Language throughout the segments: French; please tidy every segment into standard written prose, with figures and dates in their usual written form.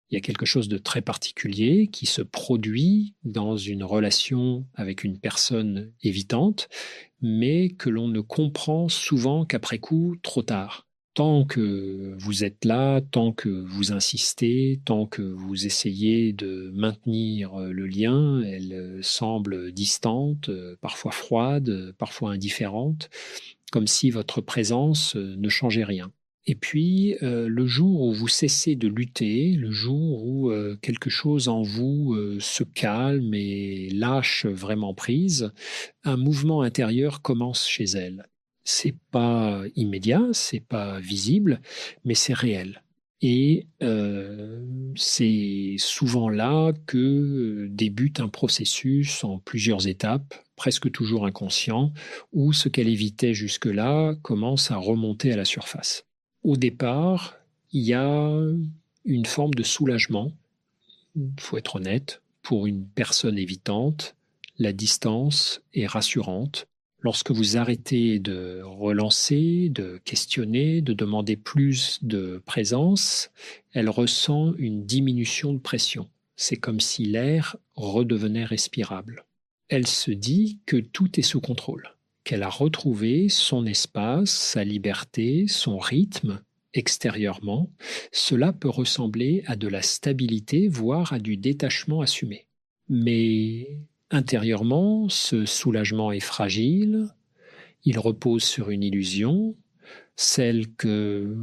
Il y a quelque chose de très particulier qui se produit dans une relation avec une personne évitante, mais que l'on ne comprend souvent qu'après coup, trop tard. Tant que vous êtes là, tant que vous insistez, tant que vous essayez de maintenir le lien, elle semble distante, parfois froide, parfois indifférente, comme si votre présence ne changeait rien. Et puis, le jour où vous cessez de lutter, le jour où quelque chose en vous se calme et lâche vraiment prise, un mouvement intérieur commence chez elle. C'est pas immédiat, c'est pas visible, mais c'est réel. Et c'est souvent là que débute un processus en plusieurs étapes, presque toujours inconscient, où ce qu'elle évitait jusque-là commence à remonter à la surface. Au départ, il y a une forme de soulagement, il faut être honnête, pour une personne évitante, la distance est rassurante. Lorsque vous arrêtez de relancer, de questionner, de demander plus de présence, elle ressent une diminution de pression. C'est comme si l'air redevenait respirable. Elle se dit que tout est sous contrôle, qu'elle a retrouvé son espace, sa liberté, son rythme extérieurement. Cela peut ressembler à de la stabilité, voire à du détachement assumé. Mais intérieurement, ce soulagement est fragile, il repose sur une illusion, celle que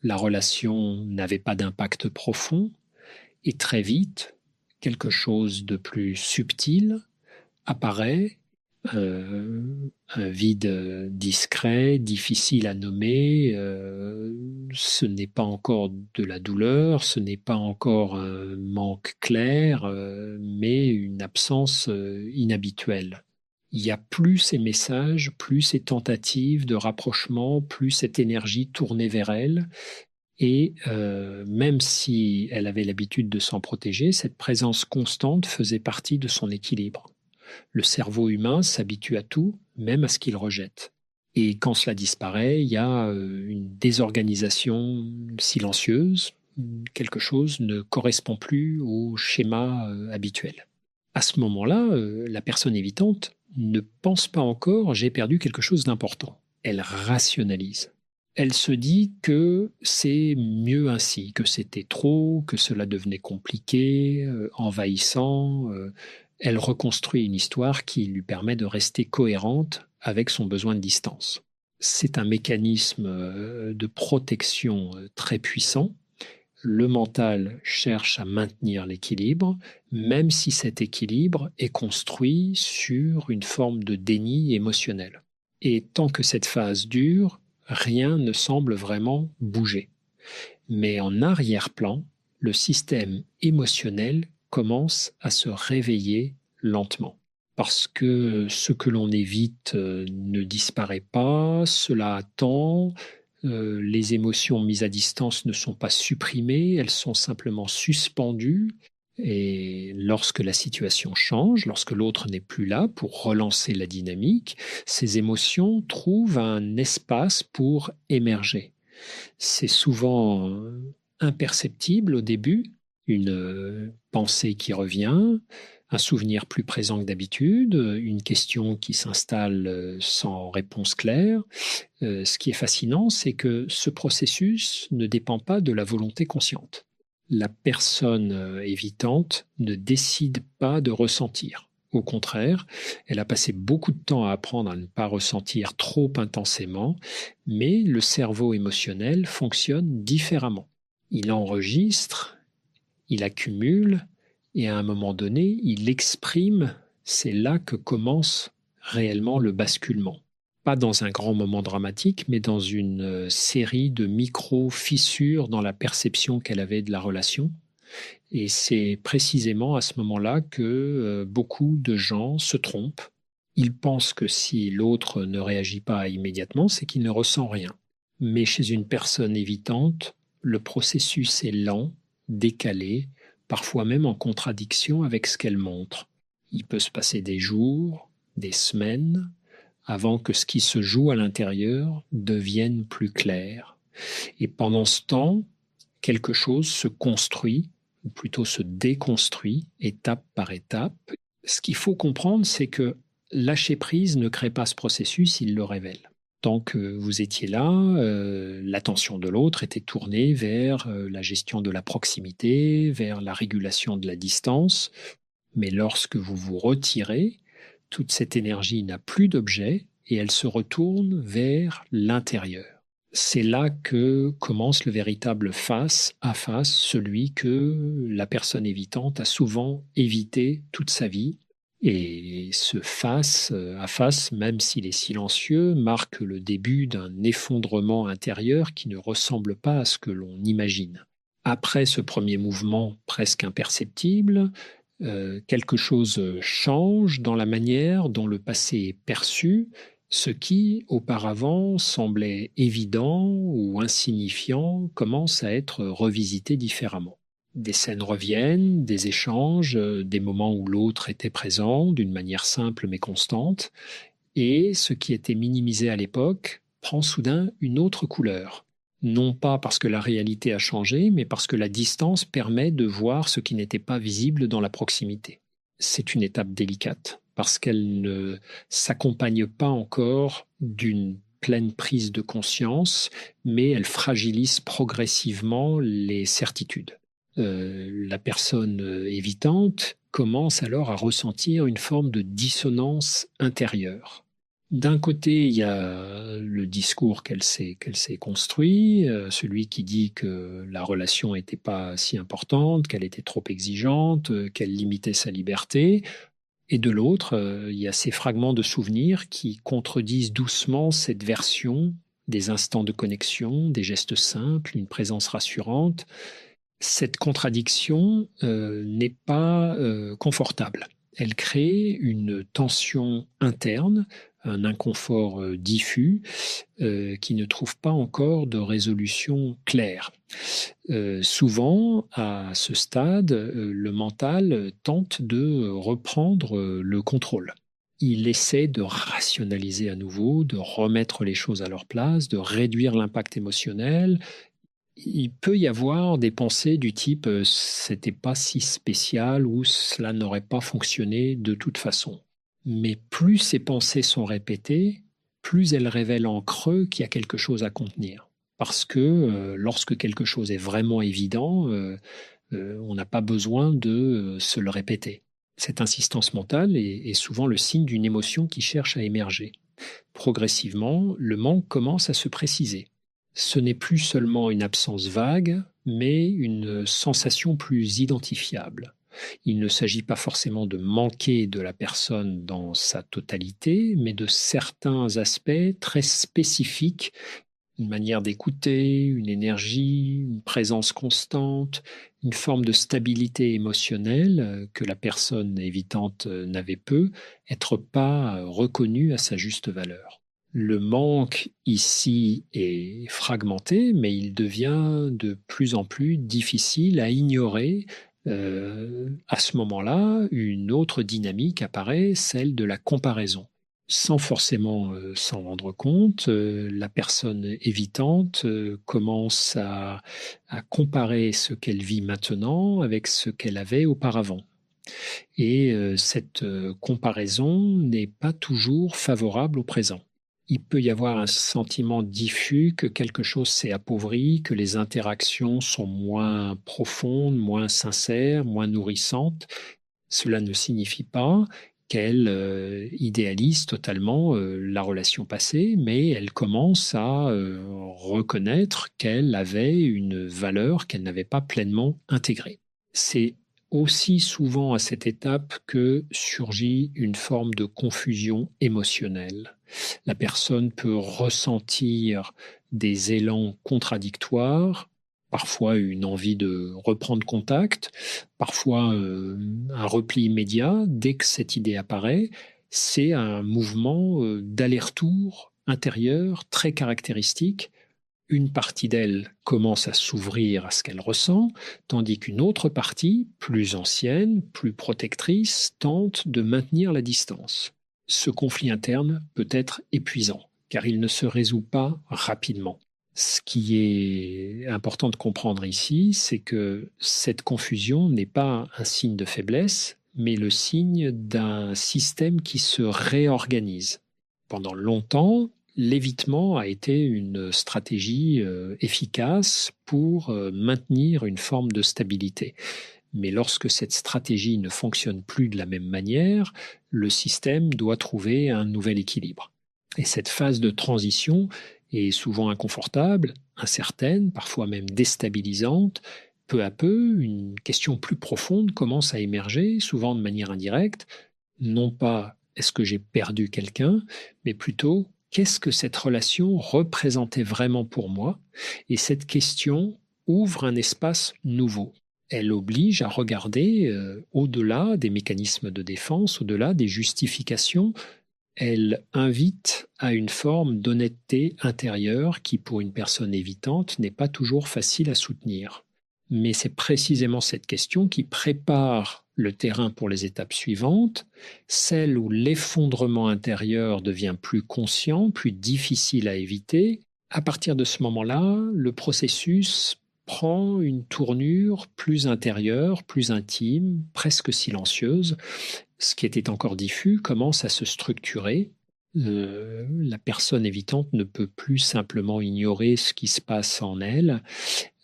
la relation n'avait pas d'impact profond, et très vite, quelque chose de plus subtil apparaît, un vide discret, difficile à nommer. Ce n'est pas encore de la douleur, ce n'est pas encore un manque clair, mais une absence inhabituelle. Il y a plus ces messages, plus ces tentatives de rapprochement, plus cette énergie tournée vers elle. Et même si elle avait l'habitude de s'en protéger, cette présence constante faisait partie de son équilibre. Le cerveau humain s'habitue à tout, même à ce qu'il rejette. Et quand cela disparaît, il y a une désorganisation silencieuse, quelque chose ne correspond plus au schéma habituel. À ce moment-là, la personne évitante ne pense pas encore j'ai perdu quelque chose d'important. Elle rationalise. Elle se dit que c'est mieux ainsi, que c'était trop, que cela devenait compliqué, envahissant. Elle reconstruit une histoire qui lui permet de rester cohérente avec son besoin de distance. C'est un mécanisme de protection très puissant. Le mental cherche à maintenir l'équilibre, même si cet équilibre est construit sur une forme de déni émotionnel. Et tant que cette phase dure, rien ne semble vraiment bouger. Mais en arrière-plan, le système émotionnel commence à se réveiller lentement. Parce que ce que l'on évite ne disparaît pas, cela attend, les émotions mises à distance ne sont pas supprimées, elles sont simplement suspendues. Et lorsque la situation change, lorsque l'autre n'est plus là pour relancer la dynamique, ces émotions trouvent un espace pour émerger. C'est souvent imperceptible au début, une pensée qui revient, un souvenir plus présent que d'habitude, une question qui s'installe sans réponse claire. Ce qui est fascinant, c'est que ce processus ne dépend pas de la volonté consciente. La personne évitante ne décide pas de ressentir. Au contraire, elle a passé beaucoup de temps à apprendre à ne pas ressentir trop intensément, mais le cerveau émotionnel fonctionne différemment. Il enregistre, il accumule, et à un moment donné, il exprime. C'est là que commence réellement le basculement. Pas dans un grand moment dramatique, mais dans une série de micro-fissures dans la perception qu'elle avait de la relation. Et c'est précisément à ce moment-là que beaucoup de gens se trompent. Ils pensent que si l'autre ne réagit pas immédiatement, c'est qu'il ne ressent rien. Mais chez une personne évitante, le processus est lent, décalé, parfois même en contradiction avec ce qu'elle montre. Il peut se passer des jours, des semaines, avant que ce qui se joue à l'intérieur devienne plus clair. Et pendant ce temps, quelque chose se construit ou plutôt se déconstruit étape par étape. Ce qu'il faut comprendre, c'est que lâcher prise ne crée pas ce processus, il le révèle. Tant que vous étiez là, l'attention de l'autre était tournée vers la gestion de la proximité, vers la régulation de la distance. Mais lorsque vous vous retirez, toute cette énergie n'a plus d'objet et elle se retourne vers l'intérieur. C'est là que commence le véritable face à face, celui que la personne évitante a souvent évité toute sa vie. Et ce face à face, même s'il est silencieux, marque le début d'un effondrement intérieur qui ne ressemble pas à ce que l'on imagine. Après ce premier mouvement presque imperceptible, quelque chose change dans la manière dont le passé est perçu, ce qui, auparavant, semblait évident ou insignifiant, commence à être revisité différemment. Des scènes reviennent, des échanges, des moments où l'autre était présent d'une manière simple mais constante, et ce qui était minimisé à l'époque prend soudain une autre couleur. Non pas parce que la réalité a changé, mais parce que la distance permet de voir ce qui n'était pas visible dans la proximité. C'est une étape délicate, parce qu'elle ne s'accompagne pas encore d'une pleine prise de conscience, mais elle fragilise progressivement les certitudes. La personne évitante commence alors à ressentir une forme de dissonance intérieure. D'un côté, il y a le discours qu'elle s'est construit, celui qui dit que la relation n'était pas si importante, qu'elle était trop exigeante, qu'elle limitait sa liberté. Et de l'autre, il y a ces fragments de souvenirs qui contredisent doucement cette version des instants de connexion, des gestes simples, une présence rassurante. Cette contradiction n'est pas confortable. Elle crée une tension interne, un inconfort diffus qui ne trouve pas encore de résolution claire. Souvent, à ce stade, le mental tente de reprendre le contrôle. Il essaie de rationaliser à nouveau, de remettre les choses à leur place, de réduire l'impact émotionnel. Il peut y avoir des pensées du type c'était pas si spécial ou cela n'aurait pas fonctionné de toute façon. Mais plus ces pensées sont répétées, plus elles révèlent en creux qu'il y a quelque chose à contenir. Parce que lorsque quelque chose est vraiment évident, on n'a pas besoin de se le répéter. Cette insistance mentale est souvent le signe d'une émotion qui cherche à émerger. Progressivement, le manque commence à se préciser. Ce n'est plus seulement une absence vague, mais une sensation plus identifiable. Il ne s'agit pas forcément de manquer de la personne dans sa totalité, mais de certains aspects très spécifiques, une manière d'écouter, une énergie, une présence constante, une forme de stabilité émotionnelle que la personne évitante n'avait peu, être pas reconnue à sa juste valeur. Le manque ici est fragmenté, mais il devient de plus en plus difficile à ignorer. À ce moment-là, une autre dynamique apparaît, celle de la comparaison. Sans forcément s'en rendre compte, la personne évitante commence à comparer ce qu'elle vit maintenant avec ce qu'elle avait auparavant. Et cette comparaison n'est pas toujours favorable au présent. Il peut y avoir un sentiment diffus que quelque chose s'est appauvri, que les interactions sont moins profondes, moins sincères, moins nourrissantes. Cela ne signifie pas qu'elle idéalise totalement la relation passée, mais elle commence à reconnaître qu'elle avait une valeur qu'elle n'avait pas pleinement intégrée. C'est aussi souvent à cette étape que surgit une forme de confusion émotionnelle. La personne peut ressentir des élans contradictoires, parfois une envie de reprendre contact, parfois un repli immédiat dès que cette idée apparaît. C'est un mouvement d'aller-retour intérieur très caractéristique. Une partie d'elle commence à s'ouvrir à ce qu'elle ressent, tandis qu'une autre partie, plus ancienne, plus protectrice, tente de maintenir la distance. Ce conflit interne peut être épuisant, car il ne se résout pas rapidement. Ce qui est important de comprendre ici, c'est que cette confusion n'est pas un signe de faiblesse, mais le signe d'un système qui se réorganise. Pendant longtemps, l'évitement a été une stratégie efficace pour maintenir une forme de stabilité. Mais lorsque cette stratégie ne fonctionne plus de la même manière, le système doit trouver un nouvel équilibre. Et cette phase de transition est souvent inconfortable, incertaine, parfois même déstabilisante. Peu à peu, une question plus profonde commence à émerger, souvent de manière indirecte. Non pas est-ce que j'ai perdu quelqu'un, mais plutôt qu'est-ce que cette relation représentait vraiment pour moi. Et cette question ouvre un espace nouveau. Elle oblige à regarder au-delà des mécanismes de défense, au-delà des justifications. Elle invite à une forme d'honnêteté intérieure qui, pour une personne évitante, n'est pas toujours facile à soutenir. Mais c'est précisément cette question qui prépare le terrain pour les étapes suivantes, celle où l'effondrement intérieur devient plus conscient, plus difficile à éviter. À partir de ce moment-là, le processus prend une tournure plus intérieure, plus intime, presque silencieuse. Ce qui était encore diffus commence à se structurer. La personne évitante ne peut plus simplement ignorer ce qui se passe en elle.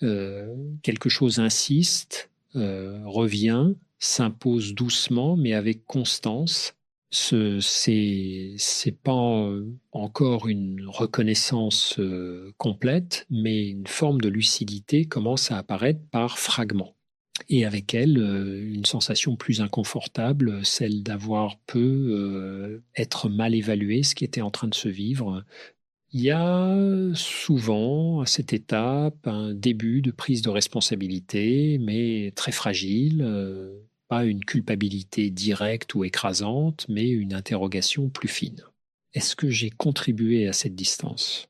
Quelque chose insiste, revient, s'impose doucement, mais avec constance. C'est pas encore une reconnaissance complète, mais une forme de lucidité commence à apparaître par fragments. Et avec elle, une sensation plus inconfortable, celle d'avoir être mal évalué ce qui était en train de se vivre. Il y a souvent à cette étape un début de prise de responsabilité, mais très fragile, pas une culpabilité directe ou écrasante, mais une interrogation plus fine. Est-ce que j'ai contribué à cette distance?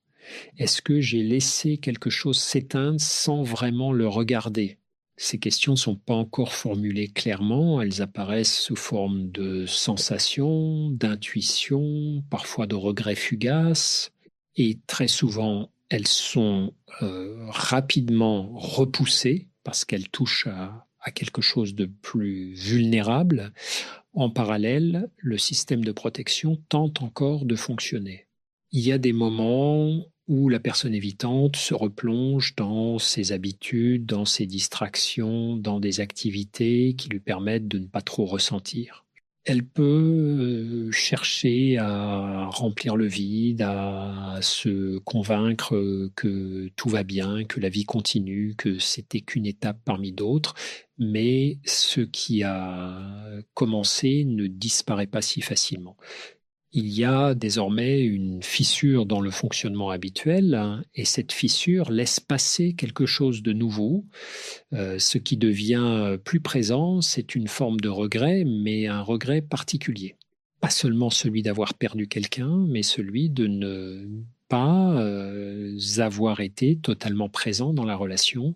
Est-ce que j'ai laissé quelque chose s'éteindre sans vraiment le regarder? Ces questions ne sont pas encore formulées clairement, elles apparaissent sous forme de sensations, d'intuitions, parfois de regrets fugaces, et très souvent elles sont rapidement repoussées parce qu'elles touchent à quelque chose de plus vulnérable. En parallèle, le système de protection tente encore de fonctionner. Il y a des moments où la personne évitante se replonge dans ses habitudes, dans ses distractions, dans des activités qui lui permettent de ne pas trop ressentir. Elle peut chercher à remplir le vide, à se convaincre que tout va bien, que la vie continue, que c'était qu'une étape parmi d'autres, mais ce qui a commencé ne disparaît pas si facilement. Il y a désormais une fissure dans le fonctionnement habituel, hein, et cette fissure laisse passer quelque chose de nouveau. Ce qui devient plus présent, c'est une forme de regret, mais un regret particulier. Pas seulement celui d'avoir perdu quelqu'un, mais celui de ne pas avoir été totalement présent dans la relation,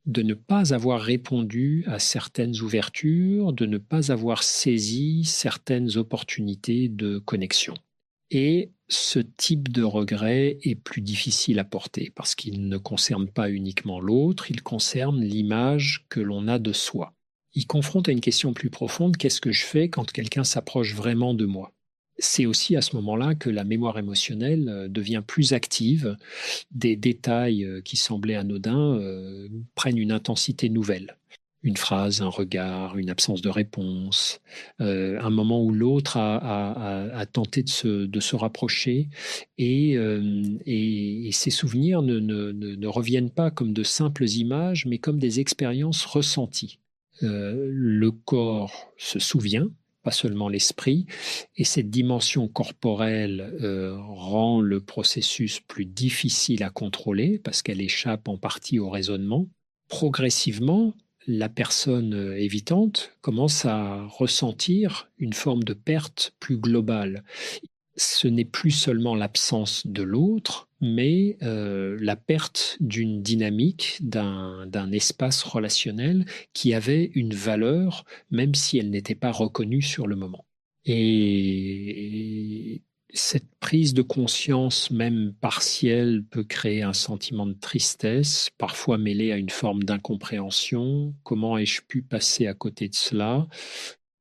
de ne pas avoir répondu à certaines ouvertures, de ne pas avoir saisi certaines opportunités de connexion. Et ce type de regret est plus difficile à porter parce qu'il ne concerne pas uniquement l'autre, il concerne l'image que l'on a de soi. Il confronte à une question plus profonde, qu'est-ce que je fais quand quelqu'un s'approche vraiment de moi? C'est aussi à ce moment-là que la mémoire émotionnelle devient plus active. Des détails qui semblaient anodins prennent une intensité nouvelle. Une phrase, un regard, une absence de réponse, un moment où l'autre a tenté de se rapprocher et ces souvenirs ne reviennent pas comme de simples images, mais comme des expériences ressenties. Le corps se souvient, pas seulement l'esprit, et cette dimension corporelle rend le processus plus difficile à contrôler parce qu'elle échappe en partie au raisonnement. Progressivement, la personne évitante commence à ressentir une forme de perte plus globale. Ce n'est plus seulement l'absence de l'autre, mais la perte d'une dynamique, d'un espace relationnel qui avait une valeur, même si elle n'était pas reconnue sur le moment. Et Cette prise de conscience, même partielle, peut créer un sentiment de tristesse, parfois mêlé à une forme d'incompréhension. Comment ai-je pu passer à côté de cela?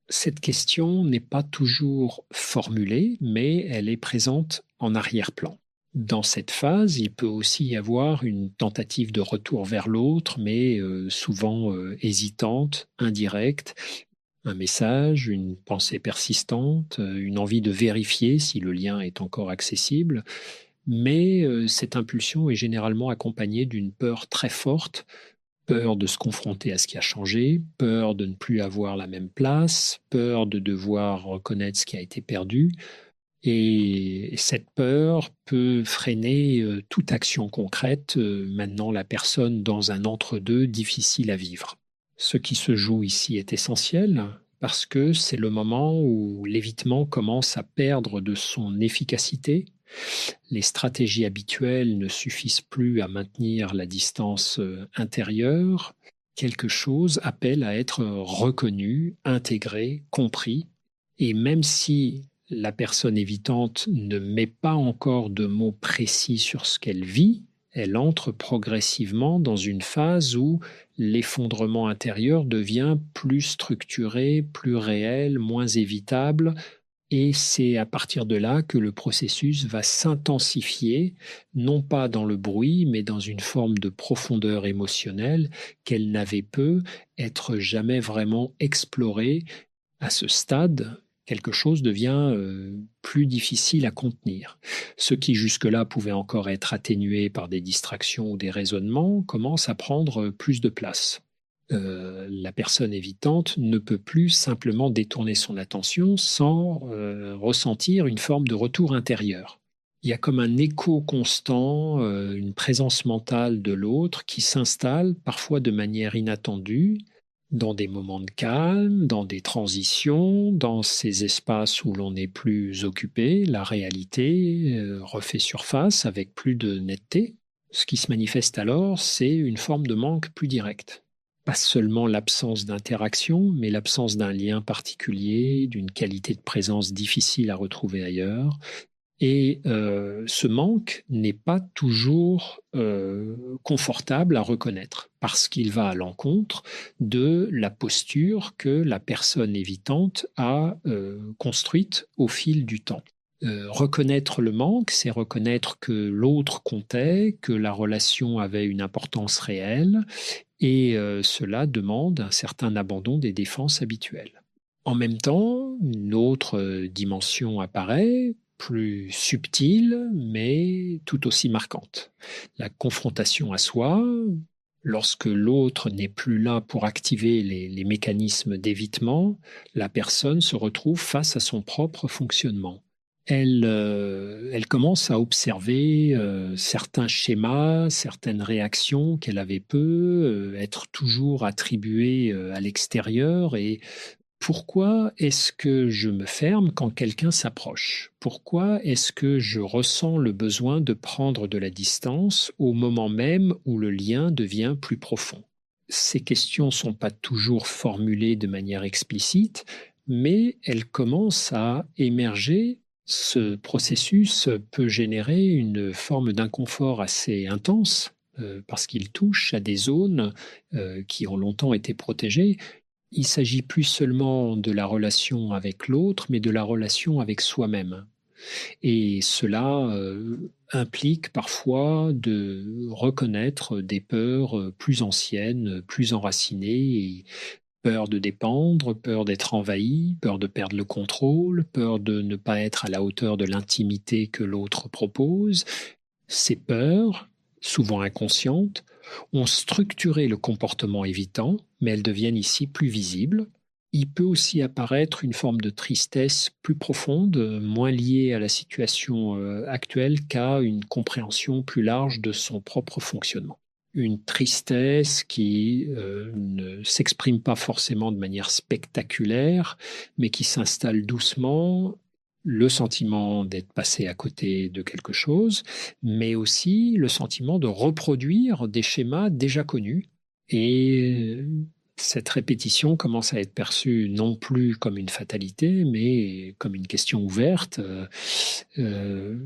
Cette question n'est pas toujours formulée, mais elle est présente en arrière-plan. Dans cette phase, il peut aussi y avoir une tentative de retour vers l'autre, mais souvent hésitante, indirecte, un message, une pensée persistante, une envie de vérifier si le lien est encore accessible, mais cette impulsion est généralement accompagnée d'une peur très forte, peur de se confronter à ce qui a changé, peur de ne plus avoir la même place, peur de devoir reconnaître ce qui a été perdu. Et cette peur peut freiner toute action concrète, maintenant la personne dans un entre-deux difficile à vivre. Ce qui se joue ici est essentiel parce que c'est le moment où l'évitement commence à perdre de son efficacité. Les stratégies habituelles ne suffisent plus à maintenir la distance intérieure. Quelque chose appelle à être reconnu, intégré, compris. Et même si la personne évitante ne met pas encore de mots précis sur ce qu'elle vit, elle entre progressivement dans une phase où l'effondrement intérieur devient plus structuré, plus réel, moins évitable, et c'est à partir de là que le processus va s'intensifier, non pas dans le bruit, mais dans une forme de profondeur émotionnelle qu'elle n'avait peut être jamais vraiment explorée. À ce stade, quelque chose devient plus difficile à contenir. Ce qui jusque-là pouvait encore être atténué par des distractions ou des raisonnements commence à prendre plus de place. La personne évitante ne peut plus simplement détourner son attention sans ressentir une forme de retour intérieur. Il y a comme un écho constant, une présence mentale de l'autre qui s'installe parfois de manière inattendue dans des moments de calme, dans des transitions, dans ces espaces où l'on n'est plus occupé, la réalité refait surface avec plus de netteté. Ce qui se manifeste alors, c'est une forme de manque plus direct. Pas seulement l'absence d'interaction, mais l'absence d'un lien particulier, d'une qualité de présence difficile à retrouver ailleurs. Et ce manque n'est pas toujours confortable à reconnaître parce qu'il va à l'encontre de la posture que la personne évitante a construite au fil du temps. Reconnaître le manque, c'est reconnaître que l'autre comptait, que la relation avait une importance réelle, et cela demande un certain abandon des défenses habituelles. En même temps, une autre dimension apparaît, plus subtile, mais tout aussi marquante. La confrontation à soi, lorsque l'autre n'est plus là pour activer les mécanismes d'évitement, la personne se retrouve face à son propre fonctionnement. Elle commence à observer certains schémas, certaines réactions qu'elle avait peu, être toujours attribuées à l'extérieur. Et pourquoi est-ce que je me ferme quand quelqu'un s'approche? Pourquoi est-ce que je ressens le besoin de prendre de la distance au moment même où le lien devient plus profond? Ces questions ne sont pas toujours formulées de manière explicite, mais elles commencent à émerger. Ce processus peut générer une forme d'inconfort assez intense parce qu'il touche à des zones qui ont longtemps été protégées. Il s'agit plus seulement de la relation avec l'autre, mais de la relation avec soi-même. Et cela implique parfois de reconnaître des peurs plus anciennes, plus enracinées, peur de dépendre, peur d'être envahi, peur de perdre le contrôle, peur de ne pas être à la hauteur de l'intimité que l'autre propose. Ces peurs, souvent inconscientes, ont structuré le comportement évitant, mais elles deviennent ici plus visibles. Il peut aussi apparaître une forme de tristesse plus profonde, moins liée à la situation actuelle qu'à une compréhension plus large de son propre fonctionnement. Une tristesse qui ne s'exprime pas forcément de manière spectaculaire, mais qui s'installe doucement, le sentiment d'être passé à côté de quelque chose, mais aussi le sentiment de reproduire des schémas déjà connus. Et cette répétition commence à être perçue non plus comme une fatalité, mais comme une question ouverte. Euh,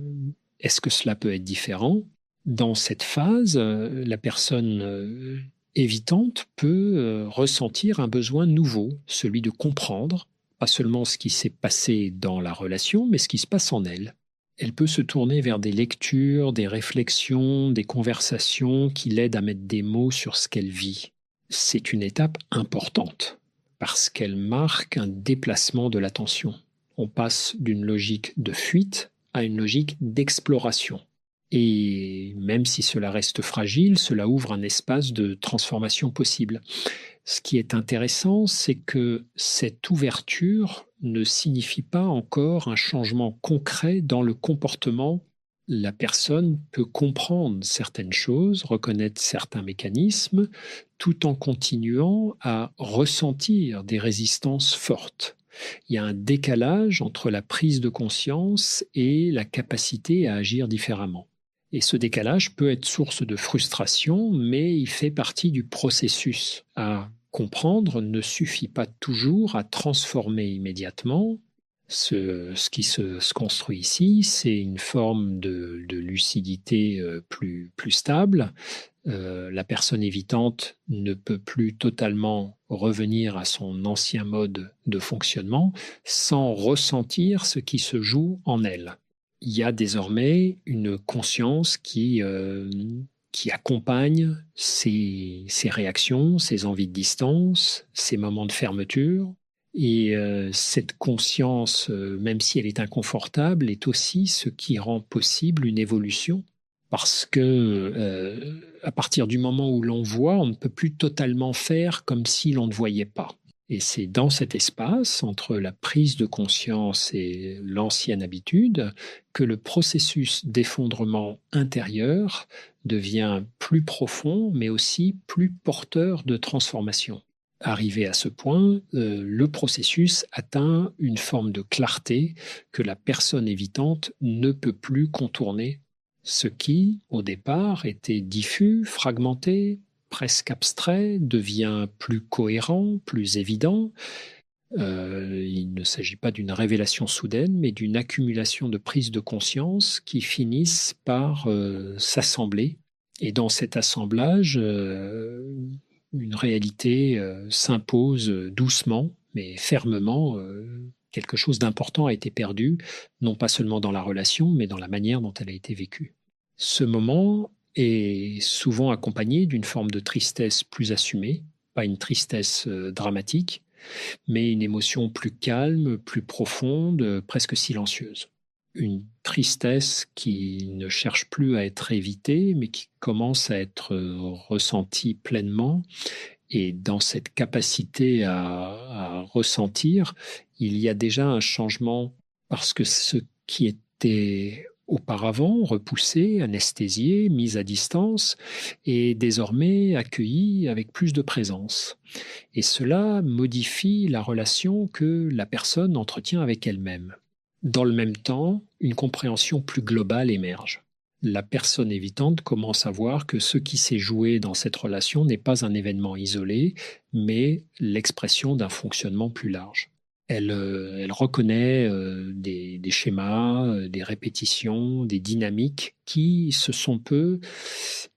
Est-ce que cela peut être différent? Dans cette phase, la personne évitante peut ressentir un besoin nouveau, celui de comprendre, pas seulement ce qui s'est passé dans la relation, mais ce qui se passe en elle. Elle peut se tourner vers des lectures, des réflexions, des conversations qui l'aident à mettre des mots sur ce qu'elle vit. C'est une étape importante parce qu'elle marque un déplacement de l'attention. On passe d'une logique de fuite à une logique d'exploration. Et même si cela reste fragile, cela ouvre un espace de transformation possible. Ce qui est intéressant, c'est que cette ouverture ne signifie pas encore un changement concret dans le comportement. La personne peut comprendre certaines choses, reconnaître certains mécanismes, tout en continuant à ressentir des résistances fortes. Il y a un décalage entre la prise de conscience et la capacité à agir différemment. Et ce décalage peut être source de frustration, mais il fait partie du processus. À comprendre ne suffit pas toujours à transformer immédiatement. Ce qui se construit ici, c'est une forme de lucidité plus stable. La personne évitante ne peut plus totalement revenir à son ancien mode de fonctionnement sans ressentir ce qui se joue en elle. Il y a désormais une conscience qui accompagne ces réactions, ces envies de distance, ces moments de fermeture. Et cette conscience, même si elle est inconfortable, est aussi ce qui rend possible une évolution. Parce que à partir du moment où l'on voit, on ne peut plus totalement faire comme si l'on ne voyait pas. Et c'est dans cet espace, entre la prise de conscience et l'ancienne habitude, que le processus d'effondrement intérieur devient plus profond, mais aussi plus porteur de transformation. Arrivé à ce point, le processus atteint une forme de clarté que la personne évitante ne peut plus contourner. Ce qui, au départ, était diffus, fragmenté, presque abstrait, devient plus cohérent, plus évident. Il ne s'agit pas d'une révélation soudaine, mais d'une accumulation de prises de conscience qui finissent par s'assembler. Et dans cet assemblage, une réalité s'impose doucement, mais fermement. Quelque chose d'important a été perdu, non pas seulement dans la relation, mais dans la manière dont elle a été vécue. Ce moment est souvent accompagné d'une forme de tristesse plus assumée, pas une tristesse dramatique, mais une émotion plus calme, plus profonde, presque silencieuse. Une tristesse qui ne cherche plus à être évitée, mais qui commence à être ressentie pleinement. Et dans cette capacité à ressentir, il y a déjà un changement parce que ce qui était auparavant repoussé, anesthésié, mis à distance, est désormais accueilli avec plus de présence. Et cela modifie la relation que la personne entretient avec elle-même. Dans le même temps, une compréhension plus globale émerge. La personne évitante commence à voir que ce qui s'est joué dans cette relation n'est pas un événement isolé, mais l'expression d'un fonctionnement plus large. Elle reconnaît des schémas, des répétitions, des dynamiques qui se sont peu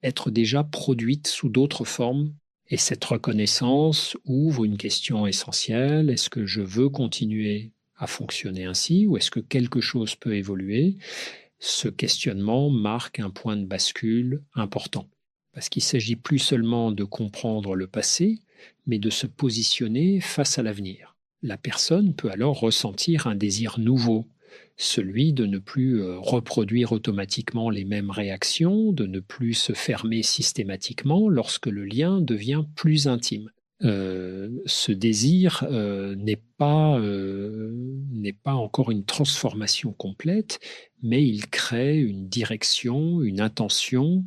être déjà produites sous d'autres formes. Et cette reconnaissance ouvre une question essentielle. Est-ce que je veux continuer à fonctionner ainsi ou est-ce que quelque chose peut évoluer? Ce questionnement marque un point de bascule important. Parce qu'il ne s'agit plus seulement de comprendre le passé, mais de se positionner face à l'avenir. La personne peut alors ressentir un désir nouveau, celui de ne plus reproduire automatiquement les mêmes réactions, de ne plus se fermer systématiquement lorsque le lien devient plus intime. Ce désir n'est pas encore une transformation complète, mais il crée une direction, une intention,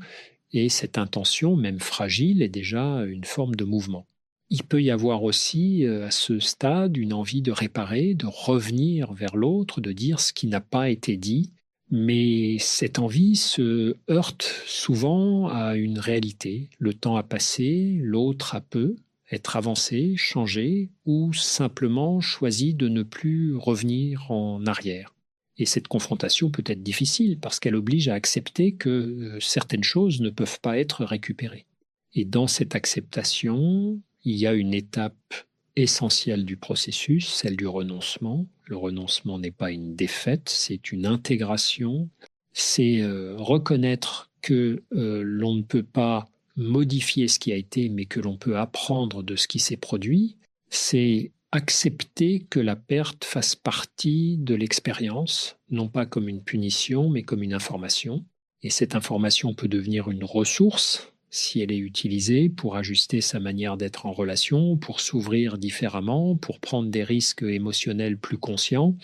et cette intention, même fragile, est déjà une forme de mouvement. Il peut y avoir aussi à ce stade une envie de réparer, de revenir vers l'autre, de dire ce qui n'a pas été dit, mais cette envie se heurte souvent à une réalité. Le temps a passé, l'autre a peu, être avancé, changé, ou simplement choisi de ne plus revenir en arrière. Et cette confrontation peut être difficile parce qu'elle oblige à accepter que certaines choses ne peuvent pas être récupérées. Et dans cette acceptation, il y a une étape essentielle du processus, celle du renoncement. Le renoncement n'est pas une défaite, c'est une intégration. C'est reconnaître que l'on ne peut pas modifier ce qui a été, mais que l'on peut apprendre de ce qui s'est produit. C'est accepter que la perte fasse partie de l'expérience, non pas comme une punition, mais comme une information. Et cette information peut devenir une ressource si elle est utilisée pour ajuster sa manière d'être en relation, pour s'ouvrir différemment, pour prendre des risques émotionnels plus conscients.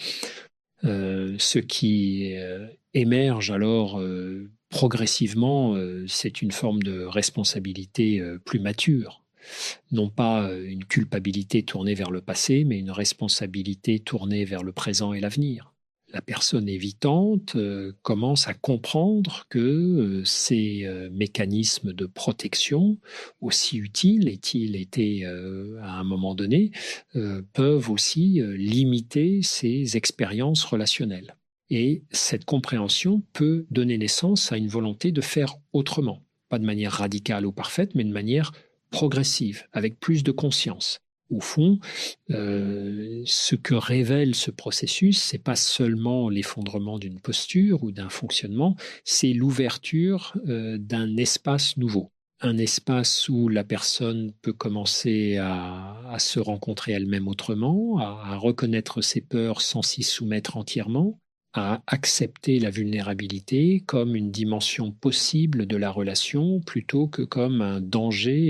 Ce qui émerge alors progressivement, c'est une forme de responsabilité plus mature. Non pas une culpabilité tournée vers le passé, mais une responsabilité tournée vers le présent et l'avenir. La personne évitante commence à comprendre que ces mécanismes de protection, aussi utiles aient-ils été à un moment donné, peuvent aussi limiter ses expériences relationnelles. Et cette compréhension peut donner naissance à une volonté de faire autrement, pas de manière radicale ou parfaite, mais de manière progressive, avec plus de conscience. Au fond, ce que révèle ce processus, c'est pas seulement l'effondrement d'une posture ou d'un fonctionnement, c'est l'ouverture d'un espace nouveau. Un espace où la personne peut commencer à se rencontrer elle-même autrement, à reconnaître ses peurs sans s'y soumettre entièrement, à accepter la vulnérabilité comme une dimension possible de la relation plutôt que comme un danger